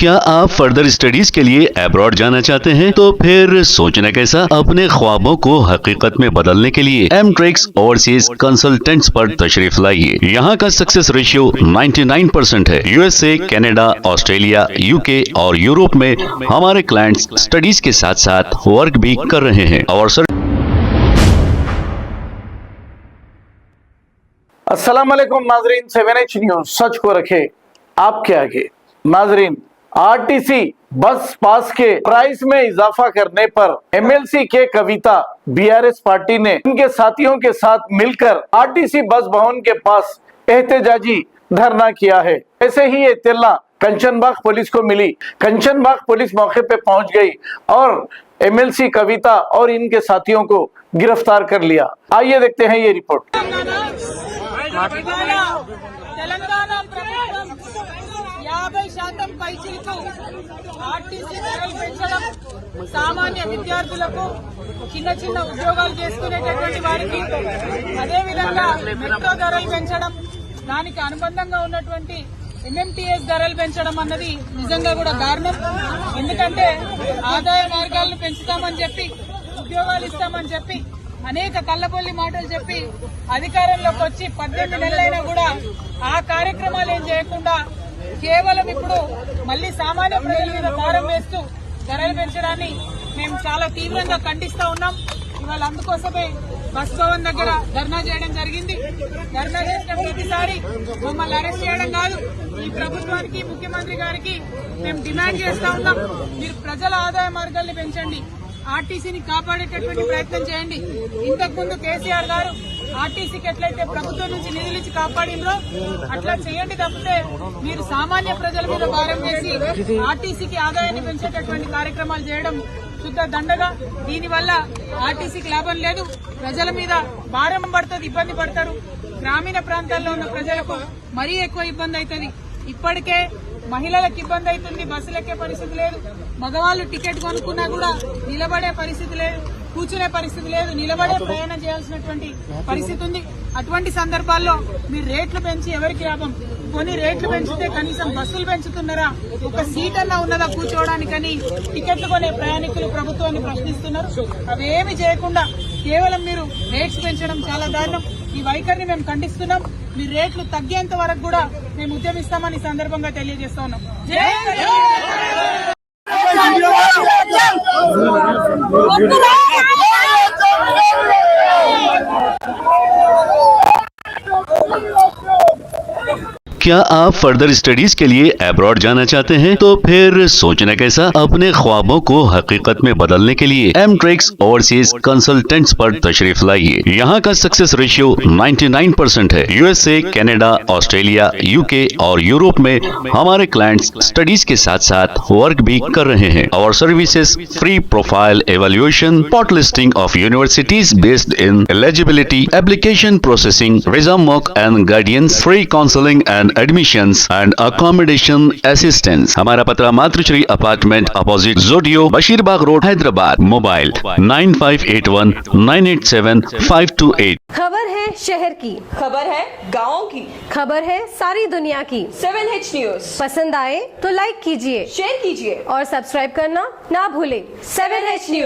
क्या आप further studies के लिए अब्रॉड जाना चाहते हैं? तो फिर सोचना कैसा, अपने ख्वाबों को हकीकत में बदलने के लिए एमट्रिक्स ओवरसीज कंसल्टेंट्स पर तशरीफ लाइए। यहाँ का सक्सेस रेशियो 99% है। यूएसए, कनाडा, ऑस्ट्रेलिया, यूके और यूरोप में हमारे क्लाइंट्स स्टडीज के साथ साथ वर्क भी कर रहे हैं और अस्सलाम वालेकुम नाजरीन, 7H न्यूज सच को रखे आपके आगे। नाजरीन, आरटीसी बस पास के प्राइस में इजाफा करने पर एमएलसी के कविता बीआरएस पार्टी ने उनके साथियों के साथ मिलकर आरटीसी बस भवन के पास एहतजाजी धरना किया है। ऐसे ही इत्तला कंचनबाग पुलिस को मिली। कंचनबाग पुलिस मौके पे पहुंच गई और एमएलसी कविता और इनके साथियों को गिरफ्तार कर लिया। आइए देखते हैं ये रिपोर्ट। తెలంగాణ ప్రభుత్వం 50% పైచిలకు ఆర్టీసీ ధరలు పెంచడం, సామాన్య విద్యార్థులకు చిన్న చిన్న ఉద్యోగాలు చేసుకునేటటువంటి వారికి, అదేవిధంగా మెట్రో ధరలు పెంచడం, దానికి అనుబంధంగా ఉన్నటువంటి ఎంఎంటీఎస్ ధరలు పెంచడం అన్నది నిజంగా కూడా దారుణం. ఎందుకంటే ఆదాయ మార్గాలను పెంచుతామని చెప్పి, ఉద్యోగాలు ఇస్తామని చెప్పి, అనేక కళ్ళబొల్లి మాటలు చెప్పి అధికారంలోకి వచ్చి 18 నెలలైనా కూడా ఆ కార్యక్రమాలు ఏం చేయకుండా కేవలం ఇప్పుడు మళ్లీ సామాన్య ప్రజల మీద భారం వేస్తూ ధరలు పెంచడాన్ని మేము చాలా తీవ్రంగా ఖండిస్తా ఉన్నాం. ఇవాళ అందుకోసమే బస్ భవన్ దగ్గర ధర్నా చేయడం జరిగింది. ధర్నా చేసిన ప్రతిసారి మమ్మల్ని అరెస్ట్ చేయడం కాదు, ఈ ప్రభుత్వానికి, ముఖ్యమంత్రి గారికి మేము డిమాండ్ చేస్తా ఉన్నాం, మీరు ప్రజల ఆదాయ మార్గాల్ని పెంచండి, ఆర్టీసీని కాపాడేటటువంటి ప్రయత్నం చేయండి. ఇంతకు ముందు కేసీఆర్ గారు ఆర్టీసీకి ఎట్లయితే ప్రభుత్వం నుంచి నిధులు ఇచ్చి కాపాడిందో అట్లా చేయండి. తప్పితే మీరు సామాన్య ప్రజల మీద భారం వేసి ఆర్టీసీకి ఆదాయాన్ని పెంచేటటువంటి కార్యక్రమాలు చేయడం శుద్ధ దండగా. దీనివల్ల ఆర్టీసీకి లాభం లేదు, ప్రజల మీద భారం పడుతుంది, ఇబ్బంది పడతారు. గ్రామీణ ప్రాంతాల్లో ఉన్న ప్రజలకు మరీ ఎక్కువ ఇబ్బంది అవుతుంది. ఇప్పటికే మహిళలకు ఇబ్బంది అవుతుంది, బస్సులు ఎక్కే పరిస్థితి లేదు, మగవాళ్లు టికెట్ కొనుక్కున్నా కూడా నిలబడే పరిస్థితి లేదు, కూర్చునే పరిస్థితి లేదు, నిలబడే ప్రయాణం చేయాల్సినటువంటి పరిస్థితి ఉంది. అటువంటి సందర్భాల్లో మీరు రేట్లు పెంచి ఎవరికి లాభం? కొన్ని రేట్లు పెంచితే కనీసం బస్సులు పెంచుతున్నారా? ఒక సీట్ అన్నా ఉన్నదా కూర్చోవడానికని టికెట్లు కొనే ప్రయాణికులు ప్రభుత్వాన్ని ప్రశ్నిస్తున్నారు. అవేమి చేయకుండా కేవలం మీరు రేట్స్ పెంచడం చాలా దారుణం. ఈ వైఖరిని మేము ఖండిస్తున్నాం. మీ రేట్లు తగ్గేంత వరకు కూడా మేము ఉద్యమిస్తామని సందర్భంగా తెలియజేస్తా ఉన్నాం. क्या आप फर्दर स्टडीज के लिए अब्रॉड जाना चाहते हैं? तो फिर सोचना कैसा, अपने ख्वाबों को हकीकत में बदलने के लिए एमट्रिक्स ओवरसीज कंसल्टेंट्स पर तशरीफ लाइए। यहाँ का सक्सेस रेशियो 99% है। यूएसए, कनाडा, ऑस्ट्रेलिया, यूके और यूरोप में हमारे क्लाइंट्स स्टडीज के साथ साथ वर्क भी कर रहे हैं और services free profile evaluation, spot listing of universities based in eligibility, application processing, visa mock and guidance, free counselling and admissions and accommodation assistance. हमारा पता मातृश्री अपार्टमेंट अपोजिट जोडियो, बशीरबाग रोड, हैदराबाद। मोबाइल 9581987528। खबर है शहर की, खबर है गाँव की, खबर है सारी दुनिया की। 7H न्यूज पसंद आए तो लाइक कीजिए, शेयर कीजिए और सब्सक्राइब करना ना भूले। 7H news.